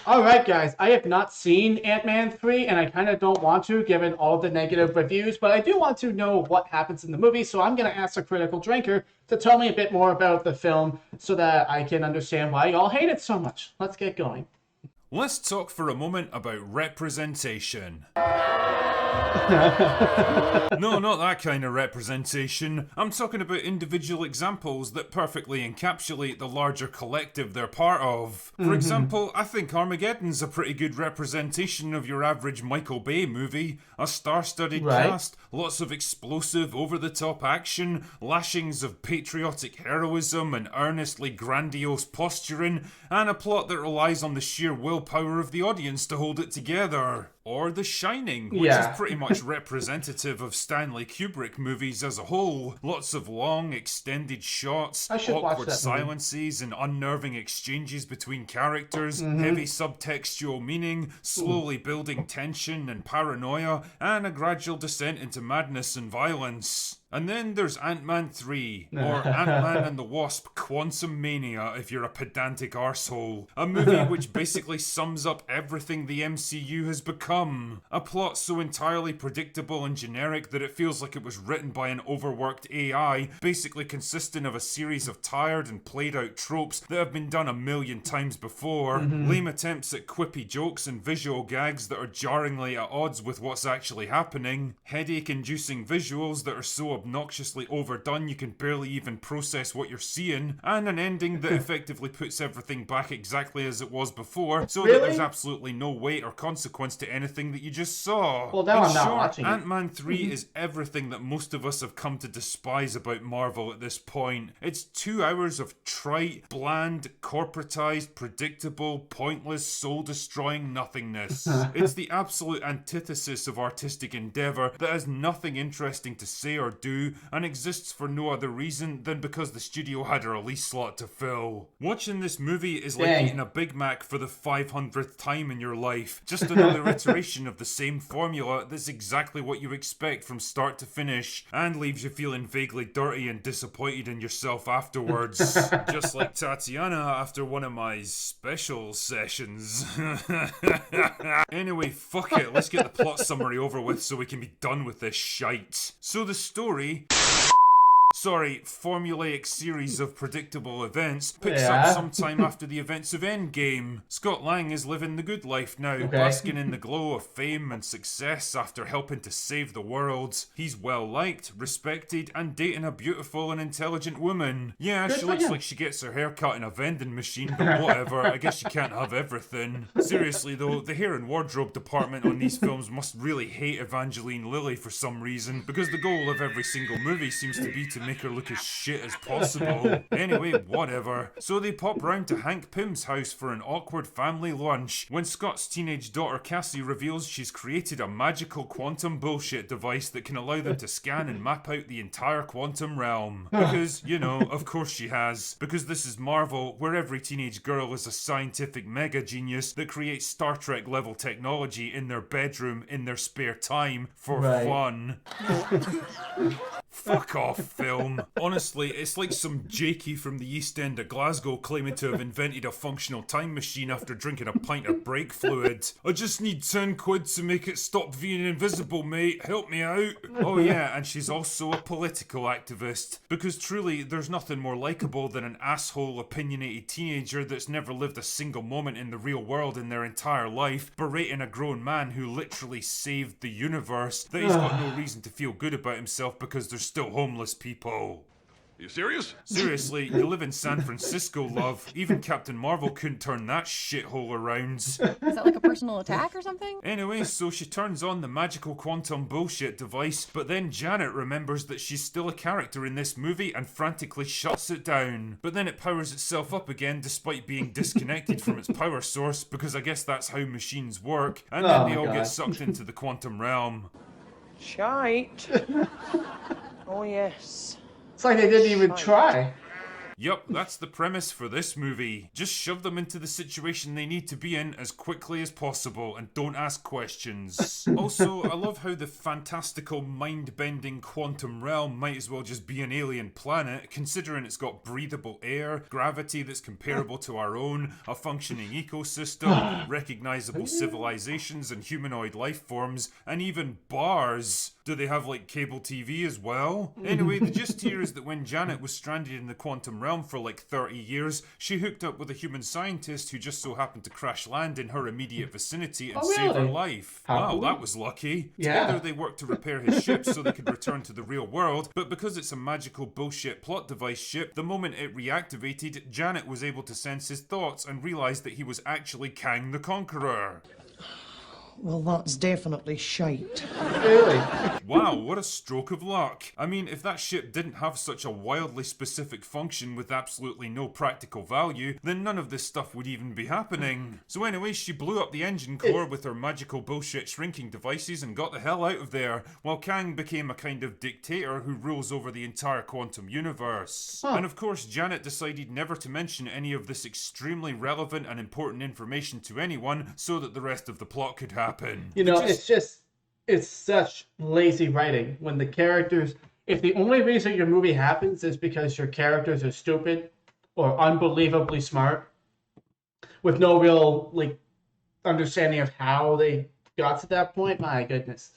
Alright guys, I have not seen Ant-Man 3 and I kind of don't want to given all of the negative reviews, but I do want to know what happens in the movie, so I'm going to ask a critical drinker to tell me a bit more about the film so that I can understand why y'all hate it so much. Let's get going. Let's talk for a moment about representation. No, not that kind of representation. I'm talking about individual examples that perfectly encapsulate the larger collective they're part of. For example, I think Armageddon's a pretty good representation of your average Michael Bay movie. A star-studded Right. cast, lots of explosive, over-the-top action, lashings of patriotic heroism and earnestly grandiose posturing, and a plot that relies on the sheer willpower of the audience to hold it together. Or The Shining, which Yeah. is pretty much representative of Stanley Kubrick movies as a whole. Lots of long, extended shots, I should watch awkward that movie. silences and unnerving exchanges between characters, heavy subtextual meaning, slowly building tension and paranoia, and a gradual descent into madness and violence. And then there's Ant-Man 3, or Ant-Man and the Wasp Quantumania if you're a pedantic arsehole. A movie which basically sums up everything the MCU has become. A plot so entirely predictable and generic that it feels like it was written by an overworked AI, basically consisting of a series of tired and played out tropes that have been done a million times before. Lame attempts at quippy jokes and visual gags that are jarringly at odds with what's actually happening. Headache-inducing visuals that are so obnoxiously overdone you can barely even process what you're seeing, and an ending that effectively puts everything back exactly as it was before, so that Really? there's absolutely no weight or consequence to anything that you just saw. Well, now In I'm not short, watching it. Ant-Man 3 is everything that most of us have come to despise about Marvel at this point. It's 2 hours of trite, bland, corporatized, predictable, pointless, soul-destroying nothingness. It's the absolute antithesis of artistic endeavour that has nothing interesting to say or do and exists for no other reason than because the studio had a release slot to fill. Watching this movie is like Dang. eating a Big Mac for the 500th time in your life. Just another iteration of the same formula that's exactly what you expect from start to finish and leaves you feeling vaguely dirty and disappointed in yourself afterwards. Just like Tatiana after one of my special sessions. Anyway, fuck it, let's get the plot summary over with so we can be done with this shite. So the story... formulaic series of predictable events picks up sometime after the events of Endgame. Scott Lang is living the good life now, basking in the glow of fame and success after helping to save the world. He's well liked, respected, and dating a beautiful and intelligent woman. Yeah, she looks like she gets her hair cut in a vending machine, but whatever, I guess you can't have everything. Seriously though, the hair and wardrobe department on these films must really hate Evangeline Lilly for some reason, because the goal of every single movie seems to be to make her look as shit as possible. Anyway, whatever. So they pop round to Hank Pym's house for an awkward family lunch, when Scott's teenage daughter Cassie reveals she's created a magical quantum bullshit device that can allow them to scan and map out the entire quantum realm. Because, you know, of course she has. Because this is Marvel, where every teenage girl is a scientific mega genius that creates Star Trek level technology in their bedroom in their spare time for fun. Fuck off, film. Honestly, it's like some Jakey from the East End of Glasgow claiming to have invented a functional time machine after drinking a pint of brake fluid. I just need 10 quid to make it stop being invisible, mate. Help me out. Oh yeah, and she's also a political activist. Because truly, there's nothing more likeable than an asshole, opinionated teenager that's never lived a single moment in the real world in their entire life, berating a grown man who literally saved the universe, that he's got no reason to feel good about himself because there's still homeless people. You serious? Seriously, you live in San Francisco, love. Even Captain Marvel couldn't turn that shithole around. Is that like a personal attack or something? Anyway, so she turns on the magical quantum bullshit device, but then Janet remembers that she's still a character in this movie and frantically shuts it down. But then it powers itself up again despite being disconnected from its power source, because I guess that's how machines work, and then they all get sucked into the quantum realm. Shite. Oh, yes. It's like they didn't even try. Yup, that's the premise for this movie. Just shove them into the situation they need to be in as quickly as possible and don't ask questions. Also, I love how the fantastical, mind-bending quantum realm might as well just be an alien planet, considering it's got breathable air, gravity that's comparable to our own, a functioning ecosystem, recognizable civilizations and humanoid life forms, and even bars. Do they have like cable TV as well? Anyway, the gist here is that when Janet was stranded in the quantum realm for like 30 years, she hooked up with a human scientist who just so happened to crash land in her immediate vicinity and save her life. Wow, that was lucky. Yeah. Together they worked to repair his ship so they could return to the real world, but because it's a magical bullshit plot device ship, the moment it reactivated, Janet was able to sense his thoughts and realised that he was actually Kang the Conqueror. Well, that's definitely shite. Really? Wow, what a stroke of luck. I mean, if that ship didn't have such a wildly specific function with absolutely no practical value, then none of this stuff would even be happening. So anyway, she blew up the engine core with her magical bullshit shrinking devices and got the hell out of there, while Kang became a kind of dictator who rules over the entire quantum universe. And of course, Janet decided never to mention any of this extremely relevant and important information to anyone so that the rest of the plot could happen. You know, it's such lazy writing when the characters, if the only reason your movie happens is because your characters are stupid or unbelievably smart with no real like understanding of how they got to that point, my goodness.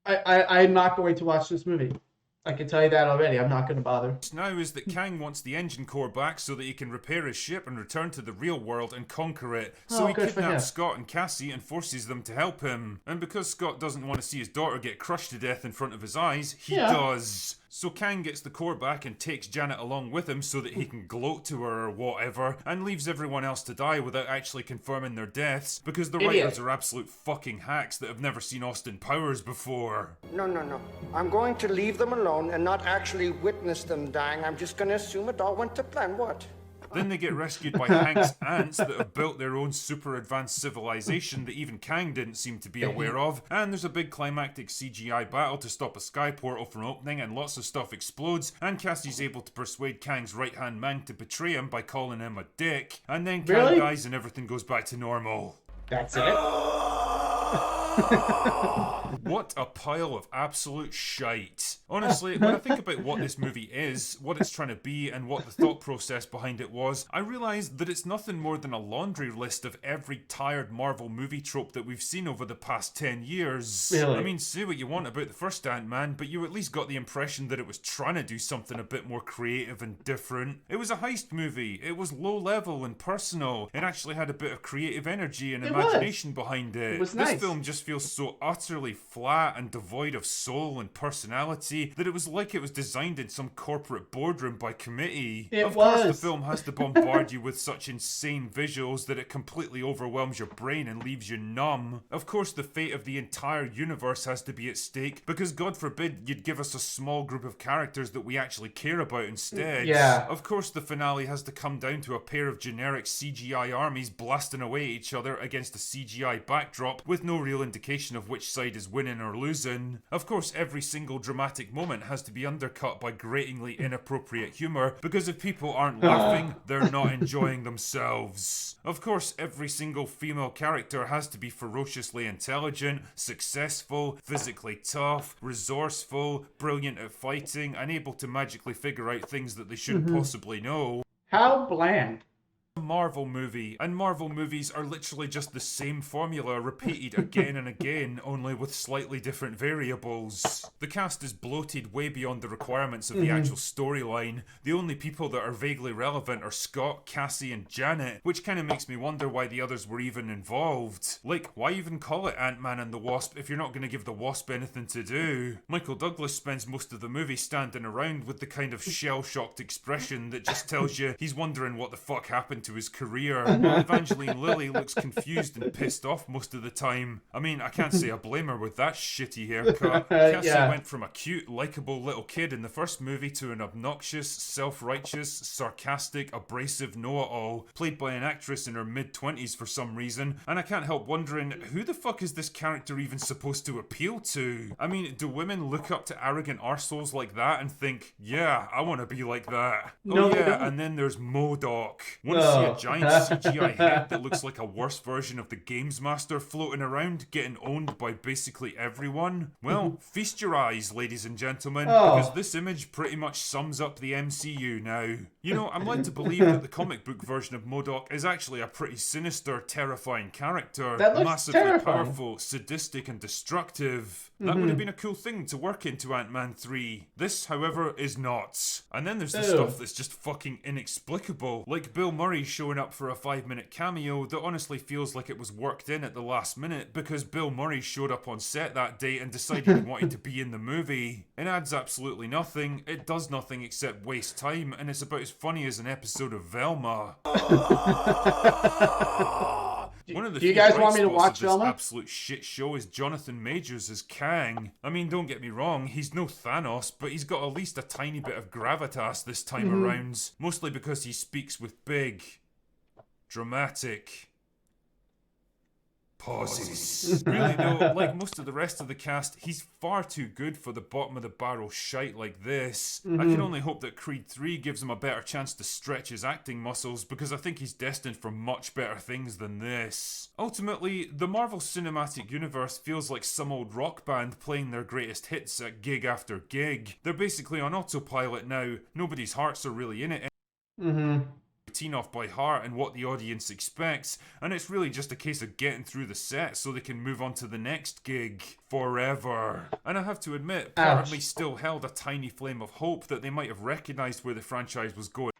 I'm not going to watch this movie. I can tell you that already. I'm not going to bother. Now is that Kang wants the engine core back so that he can repair his ship and return to the real world and conquer it. So he kidnaps Scott and Cassie and forces them to help him. And because Scott doesn't want to see his daughter get crushed to death in front of his eyes, he does. So Kang gets the core back and takes Janet along with him so that he can gloat to her or whatever, and leaves everyone else to die without actually confirming their deaths, because the writers are absolute fucking hacks that have never seen Austin Powers before. No. I'm going to leave them alone and not actually witness them dying. I'm just going to assume it all went to plan. What? Then they get rescued by Hank's ants that have built their own super advanced civilization that even Kang didn't seem to be aware of, and there's a big climactic CGI battle to stop a sky portal from opening, and lots of stuff explodes, and Cassie's able to persuade Kang's right-hand man to betray him by calling him a dick, and then Kang dies and everything goes back to normal. That's it? What a pile of absolute shite. Honestly, when I think about what this movie is, what it's trying to be, and what the thought process behind it was, I realise that it's nothing more than a laundry list of every tired Marvel movie trope that we've seen over the past 10 years. Really? I mean, say what you want about the first Ant-Man, but you at least got the impression that it was trying to do something a bit more creative and different. It was a heist movie. It was low level and personal. It actually had a bit of creative energy and imagination behind it. It was nice. This film just feels so utterly flat and devoid of soul and personality that it was like it was designed in some corporate boardroom by committee. Of course, the film has to bombard you with such insane visuals that it completely overwhelms your brain and leaves you numb. Of course, the fate of the entire universe has to be at stake, because God forbid you'd give us a small group of characters that we actually care about instead. Yeah. Of course, the finale has to come down to a pair of generic CGI armies blasting away at each other against a CGI backdrop with no real indication of which side is winning or losing. Of course, every single dramatic moment has to be undercut by gratingly inappropriate humour, because if people aren't laughing, they're not enjoying themselves. Of course, every single female character has to be ferociously intelligent, successful, physically tough, resourceful, brilliant at fighting, and able to magically figure out things that they shouldn't possibly know. How bland. A Marvel movie, and Marvel movies are literally just the same formula repeated again and again, only with slightly different variables. The cast is bloated way beyond the requirements of the actual storyline. The only people that are vaguely relevant are Scott, Cassie, and Janet, which kind of makes me wonder why the others were even involved. Like, why even call it Ant-Man and the Wasp if you're not going to give the Wasp anything to do? Michael Douglas spends most of the movie standing around with the kind of shell-shocked expression that just tells you he's wondering what the fuck happened to his career, while Evangeline Lilly looks confused and pissed off most of the time. I mean, I can't say I blame her with that shitty haircut. Cassie went from a cute, likeable little kid in the first movie to an obnoxious, self-righteous, sarcastic, abrasive know-it-all, played by an actress in her mid-20s for some reason, and I can't help wondering, who the fuck is this character even supposed to appeal to? I mean, do women look up to arrogant arseholes like that and think, yeah, I want to be like that? No, oh yeah, and then there's MODOK. Want to see a giant CGI head that looks like a worse version of the Games Master floating around, getting owned by basically everyone? Well, feast your eyes, ladies and gentlemen, because this image pretty much sums up the MCU now. You know, I'm led to believe that the comic book version of MODOK is actually a pretty sinister, terrifying character. That looks massively terrifying. powerful, sadistic, and destructive. That would have been a cool thing to work into Ant-Man 3. This, however, is not. And then there's the stuff that's just fucking inexplicable, like Bill Murray showing up for a 5-minute cameo that honestly feels like it was worked in at the last minute because Bill Murray showed up on set that day and decided he wanted to be in the movie. It adds absolutely nothing, it does nothing except waste time, and it's about as funny as an episode of Velma. One of the Do you guys few want me to bright spots watch of this Velma? absolute shit show is Jonathan Majors as Kang. I mean, don't get me wrong, he's no Thanos, but he's got at least a tiny bit of gravitas this time around. Mostly because he speaks with big, dramatic pauses. Really though, like most of the rest of the cast, he's far too good for the bottom of the barrel shite like this. I can only hope that Creed 3 gives him a better chance to stretch his acting muscles, because I think he's destined for much better things than this. Ultimately, the Marvel Cinematic Universe feels like some old rock band playing their greatest hits at gig after gig. They're basically on autopilot now, nobody's hearts are really in it. Routine off by heart and what the audience expects, and it's really just a case of getting through the set so they can move on to the next gig forever. And I have to admit, part of me still held a tiny flame of hope that they might have recognised where the franchise was going,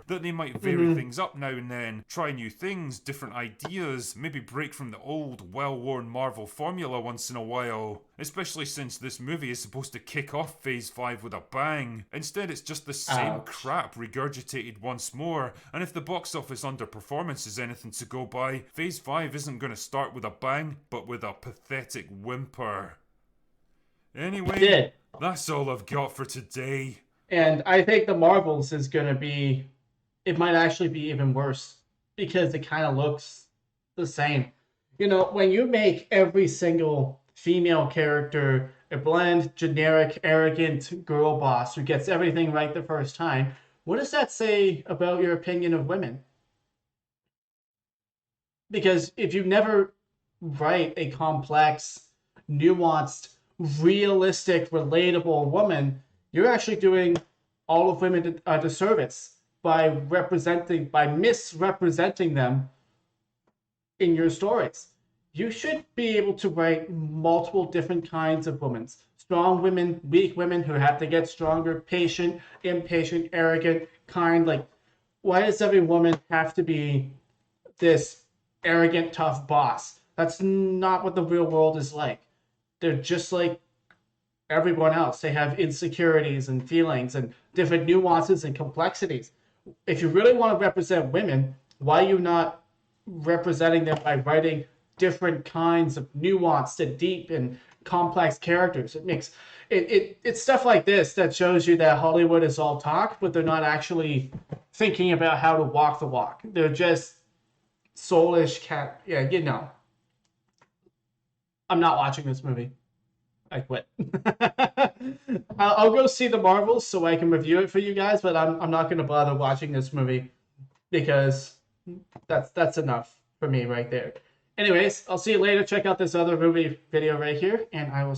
that they might vary things up now and then, try new things, different ideas, maybe break from the old, well-worn Marvel formula once in a while. Especially since this movie is supposed to kick off Phase 5 with a bang. Instead, it's just the same crap regurgitated once more, and if the box office underperformance is anything to go by, Phase 5 isn't going to start with a bang, but with a pathetic whimper. Anyway, that's all I've got for today. And I think the Marvels is going to be... It might actually be even worse because it kind of looks the same. You know, when you make every single female character a bland, generic, arrogant girl boss who gets everything right the first time, what does that say about your opinion of women? Because if you never write a complex, nuanced, realistic, relatable woman, you're actually doing all of women a disservice by misrepresenting them in your stories. You should be able to write multiple different kinds of women. Strong women, weak women who have to get stronger, patient, impatient, arrogant, kind. Like, why does every woman have to be this arrogant, tough boss? That's not what the real world is like. They're just like everyone else. They have insecurities and feelings and different nuances and complexities. If you really want to represent women, why are you not representing them by writing different kinds of nuanced and deep and complex characters? It makes it's stuff like this that shows you that Hollywood is all talk, but they're not actually thinking about how to walk the walk. They're just soulish cat. Yeah, you know. I'm not watching this movie. I quit. I'll go see the Marvels so I can review it for you guys, but I'm not going to bother watching this movie because that's enough for me right there. Anyways, I'll see you later. Check out this other movie video right here, and I will